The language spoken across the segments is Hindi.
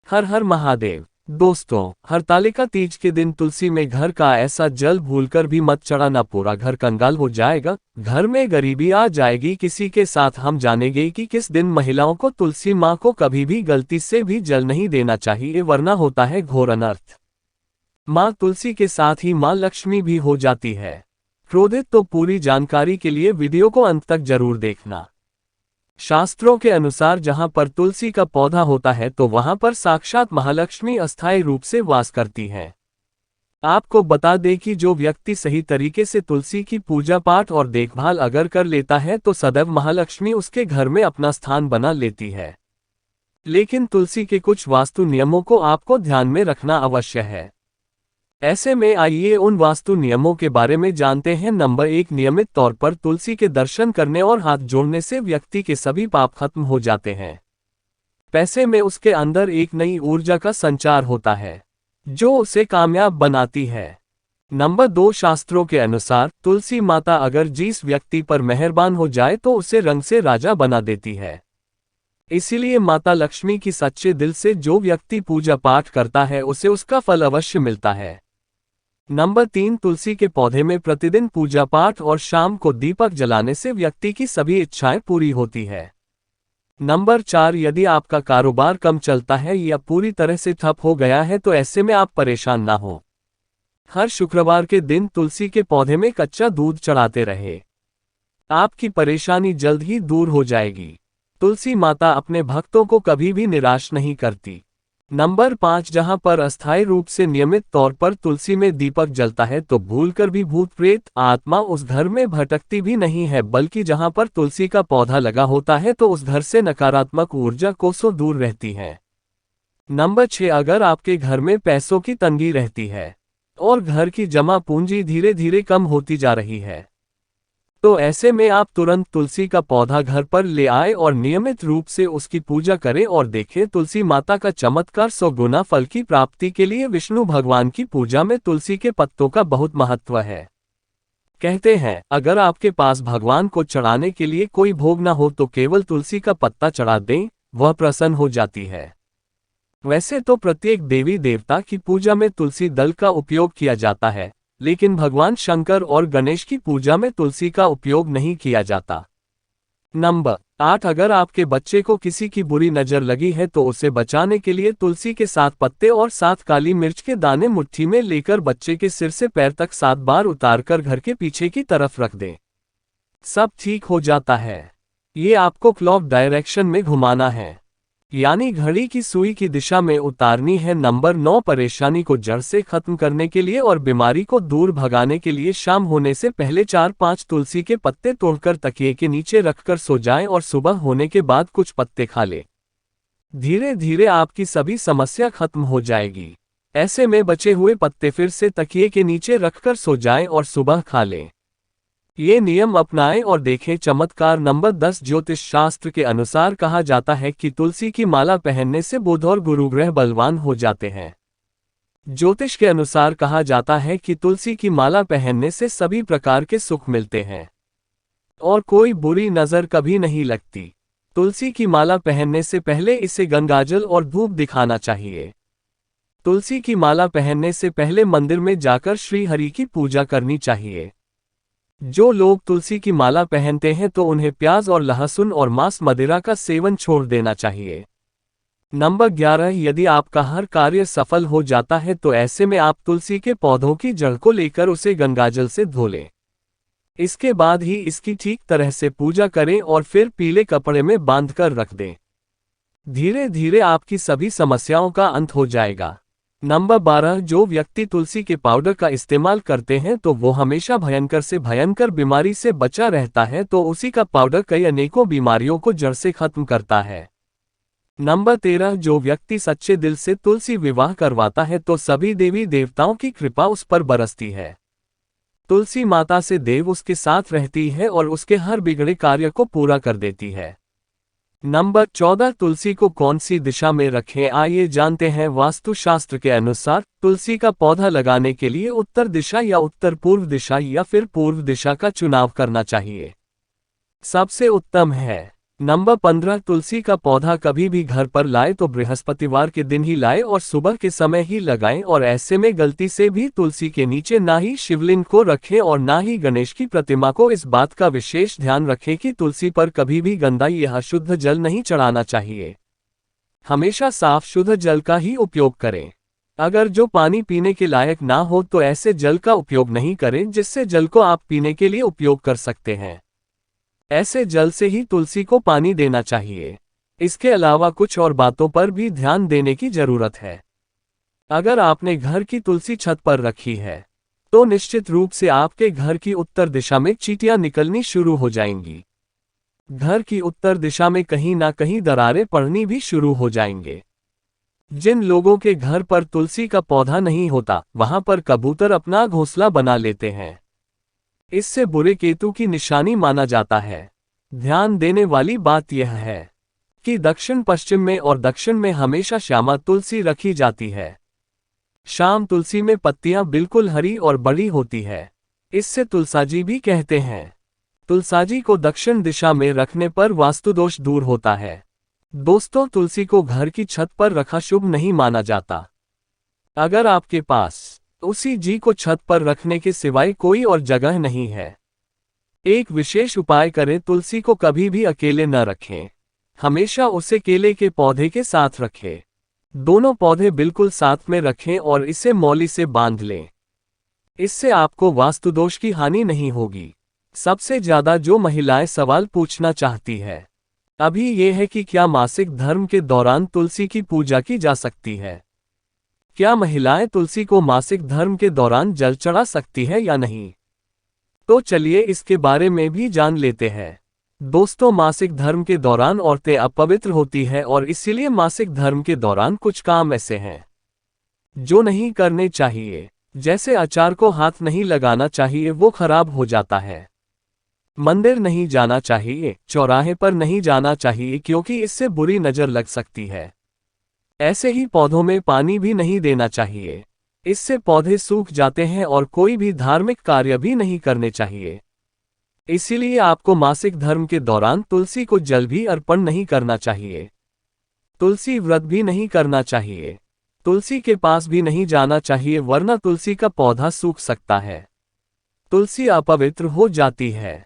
हर हर महादेव। दोस्तों, हरतालिका तीज के दिन तुलसी में घर का ऐसा जल भूलकर भी मत चढ़ाना, पूरा घर कंगाल हो जाएगा, घर में गरीबी आ जाएगी। किसी के साथ हम जानेंगे कि किस दिन महिलाओं को तुलसी माँ को कभी भी गलती से भी जल नहीं देना चाहिए, वरना होता है घोर अनर्थ। माँ तुलसी के साथ ही माँ लक्ष्मी भी हो जाती है क्रोधित। तो पूरी जानकारी के लिए वीडियो को अंत तक जरूर देखना। शास्त्रों के अनुसार जहां पर तुलसी का पौधा होता है तो वहां पर साक्षात महालक्ष्मी अस्थायी रूप से वास करती हैं। आपको बता दें कि जो व्यक्ति सही तरीके से तुलसी की पूजा पाठ और देखभाल अगर कर लेता है तो सदैव महालक्ष्मी उसके घर में अपना स्थान बना लेती है। लेकिन तुलसी के कुछ वास्तु नियमों को आपको ध्यान में रखना अवश्य है। ऐसे में आइए उन वास्तु नियमों के बारे में जानते हैं। नंबर 1, नियमित तौर पर तुलसी के दर्शन करने और हाथ जोड़ने से व्यक्ति के सभी पाप खत्म हो जाते हैं। पैसे में उसके अंदर एक नई ऊर्जा का संचार होता है जो उसे कामयाब बनाती है। नंबर 2, शास्त्रों के अनुसार तुलसी माता अगर जिस व्यक्ति पर मेहरबान हो जाए तो उसे रंग से राजा बना देती है। इसीलिए माता लक्ष्मी की सच्चे दिल से जो व्यक्ति पूजा पाठ करता है उसे उसका फल अवश्य मिलता है। नंबर 3, तुलसी के पौधे में प्रतिदिन पूजा पाठ और शाम को दीपक जलाने से व्यक्ति की सभी इच्छाएं पूरी होती है। नंबर 4, यदि आपका कारोबार कम चलता है या पूरी तरह से ठप हो गया है तो ऐसे में आप परेशान ना हो। हर शुक्रवार के दिन तुलसी के पौधे में कच्चा दूध चढ़ाते रहे, आपकी परेशानी जल्द ही दूर हो जाएगी। तुलसी माता अपने भक्तों को कभी भी निराश नहीं करती। नंबर 5, जहां पर अस्थायी रूप से नियमित तौर पर तुलसी में दीपक जलता है तो भूलकर भी भूत प्रेत आत्मा उस घर में भटकती भी नहीं है, बल्कि जहां पर तुलसी का पौधा लगा होता है तो उस घर से नकारात्मक ऊर्जा कोसों दूर रहती है। नंबर 6, अगर आपके घर में पैसों की तंगी रहती है और घर की जमा पूंजी धीरे धीरे कम होती जा रही है तो ऐसे में आप तुरंत तुलसी का पौधा घर पर ले आए और नियमित रूप से उसकी पूजा करें और देखें तुलसी माता का चमत्कार। 100 गुना फल की प्राप्ति के लिए विष्णु भगवान की पूजा में तुलसी के पत्तों का बहुत महत्व है। कहते हैं अगर आपके पास भगवान को चढ़ाने के लिए कोई भोग न हो तो केवल तुलसी का पत्ता चढ़ा दें, वह प्रसन्न हो जाती है। वैसे तो प्रत्येक देवी देवता की पूजा में तुलसी दल का उपयोग किया जाता है, लेकिन भगवान शंकर और गणेश की पूजा में तुलसी का उपयोग नहीं किया जाता। नंबर 8, अगर आपके बच्चे को किसी की बुरी नजर लगी है तो उसे बचाने के लिए तुलसी के 7 पत्ते और 7 काली मिर्च के दाने मुट्ठी में लेकर बच्चे के सिर से पैर तक 7 बार उतारकर घर के पीछे की तरफ रख दें, सब ठीक हो जाता है। ये आपको क्लॉक डायरेक्शन में घुमाना है, यानी घड़ी की सुई की दिशा में उतारनी है। नंबर 9, परेशानी को जड़ से खत्म करने के लिए और बीमारी को दूर भगाने के लिए शाम होने से पहले 4-5 तुलसी के पत्ते तोड़कर तकिए के नीचे रखकर सो जाएं और सुबह होने के बाद कुछ पत्ते खा लें। धीरे धीरे आपकी सभी समस्या खत्म हो जाएगी। ऐसे में बचे हुए पत्ते फिर से तकिए के नीचे रखकर सो जाएं और सुबह खा लें। ये नियम अपनाएं और देखें चमत्कार। नंबर 10, ज्योतिष शास्त्र के अनुसार कहा जाता है कि तुलसी की माला पहनने से बुध और गुरु ग्रह बलवान हो जाते हैं। ज्योतिष के अनुसार कहा जाता है कि तुलसी की माला पहनने से सभी प्रकार के सुख मिलते हैं और कोई बुरी नजर कभी नहीं लगती। तुलसी की माला पहनने से पहले इसे गंगाजल और धूप दिखाना चाहिए। तुलसी की माला पहनने से पहले मंदिर में जाकर श्री हरि की पूजा करनी चाहिए। जो लोग तुलसी की माला पहनते हैं तो उन्हें प्याज और लहसुन और मांस मदिरा का सेवन छोड़ देना चाहिए। नंबर 11, यदि आपका हर कार्य सफल हो जाता है तो ऐसे में आप तुलसी के पौधों की जड़ को लेकर उसे गंगाजल से धो लें। इसके बाद ही इसकी ठीक तरह से पूजा करें और फिर पीले कपड़े में बांधकर रख दें। धीरे धीरे आपकी सभी समस्याओं का अंत हो जाएगा। नंबर 12, जो व्यक्ति तुलसी के पाउडर का इस्तेमाल करते हैं तो वो हमेशा भयंकर से भयंकर बीमारी से बचा रहता है, तो उसी का पाउडर कई अनेकों बीमारियों को जड़ से खत्म करता है। नंबर 13, जो व्यक्ति सच्चे दिल से तुलसी विवाह करवाता है तो सभी देवी देवताओं की कृपा उस पर बरसती है। तुलसी माता से देव उसके साथ रहती है और उसके हर बिगड़े कार्य को पूरा कर देती है। नंबर 14, तुलसी को कौन सी दिशा में रखें, आइए जानते हैं। वास्तुशास्त्र के अनुसार तुलसी का पौधा लगाने के लिए उत्तर दिशा या उत्तर पूर्व दिशा या फिर पूर्व दिशा का चुनाव करना चाहिए। सबसे उत्तम है नंबर 15 तुलसी का पौधा कभी भी घर पर लाए तो बृहस्पतिवार के दिन ही लाए और सुबह के समय ही लगाएं और ऐसे में गलती से भी तुलसी के नीचे ना ही शिवलिंग को रखें और ना ही गणेश की प्रतिमा को। इस बात का विशेष ध्यान रखें कि तुलसी पर कभी भी गंदा या अशुद्ध जल नहीं चढ़ाना चाहिए। हमेशा साफ शुद्ध जल का ही उपयोग करें। अगर जो पानी पीने के लायक ना हो तो ऐसे जल का उपयोग नहीं करें जिससे जल को आप पीने के लिए उपयोग कर सकते हैं। ऐसे जल से ही तुलसी को पानी देना चाहिए। इसके अलावा कुछ और बातों पर भी ध्यान देने की जरूरत है। अगर आपने घर की तुलसी छत पर रखी है तो निश्चित रूप से आपके घर की उत्तर दिशा में चींटियां निकलनी शुरू हो जाएंगी। घर की उत्तर दिशा में कहीं ना कहीं दरारें पड़नी भी शुरू हो जाएंगे। जिन लोगों के घर पर तुलसी का पौधा नहीं होता वहां पर कबूतर अपना घोंसला बना लेते हैं। इससे बुरे केतु की निशानी माना जाता है। ध्यान देने वाली बात यह है कि दक्षिण पश्चिम में और दक्षिण में हमेशा श्यामा तुलसी रखी जाती है। श्याम तुलसी में पत्तियां बिल्कुल हरी और बड़ी होती है। इससे तुलसाजी भी कहते हैं। तुलसाजी को दक्षिण दिशा में रखने पर वास्तुदोष दूर होता है। दोस्तों, तुलसी को घर की छत पर रखा शुभ नहीं माना जाता। अगर आपके पास तुलसी जी को छत पर रखने के सिवाय कोई और जगह नहीं है, एक विशेष उपाय करें। तुलसी को कभी भी अकेले न रखें। हमेशा उसे केले के पौधे के साथ रखें। दोनों पौधे बिल्कुल साथ में रखें और इसे मौली से बांध लें। इससे आपको वास्तुदोष की हानि नहीं होगी। सबसे ज्यादा जो महिलाएं सवाल पूछना चाहती है अभी यह है कि क्या मासिक धर्म के दौरान तुलसी की पूजा की जा सकती है? क्या महिलाएं तुलसी को मासिक धर्म के दौरान जल चढ़ा सकती है या नहीं? तो चलिए इसके बारे में भी जान लेते हैं। दोस्तों, मासिक धर्म के दौरान औरतें अपवित्र होती है और इसीलिए मासिक धर्म के दौरान कुछ काम ऐसे हैं जो नहीं करने चाहिए। जैसे अचार को हाथ नहीं लगाना चाहिए, वो खराब हो जाता है। मंदिर नहीं जाना चाहिए, चौराहे पर नहीं जाना चाहिए क्योंकि इससे बुरी नजर लग सकती है। ऐसे ही पौधों में पानी भी नहीं देना चाहिए, इससे पौधे सूख जाते हैं और कोई भी धार्मिक कार्य भी नहीं करने चाहिए। इसीलिए आपको मासिक धर्म के दौरान तुलसी को जल भी अर्पण नहीं करना चाहिए। तुलसी व्रत भी नहीं करना चाहिए। तुलसी के पास भी नहीं जाना चाहिए वरना तुलसी का पौधा सूख सकता है। तुलसी अपवित्र हो जाती है।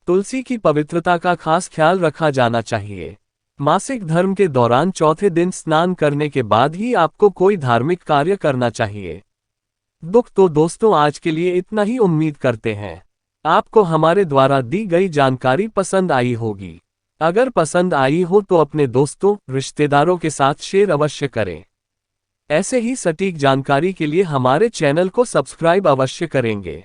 तुलसी की पवित्रता का खास ख्याल रखा जाना चाहिए। मासिक धर्म के दौरान चौथे दिन स्नान करने के बाद ही आपको कोई धार्मिक कार्य करना चाहिए। तो दोस्तों, आज के लिए इतना ही। उम्मीद करते हैं आपको हमारे द्वारा दी गई जानकारी पसंद आई होगी। अगर पसंद आई हो तो अपने दोस्तों, रिश्तेदारों के साथ शेयर अवश्य करें। ऐसे ही सटीक जानकारी के लिए हमारे चैनल को सब्सक्राइब अवश्य करेंगे।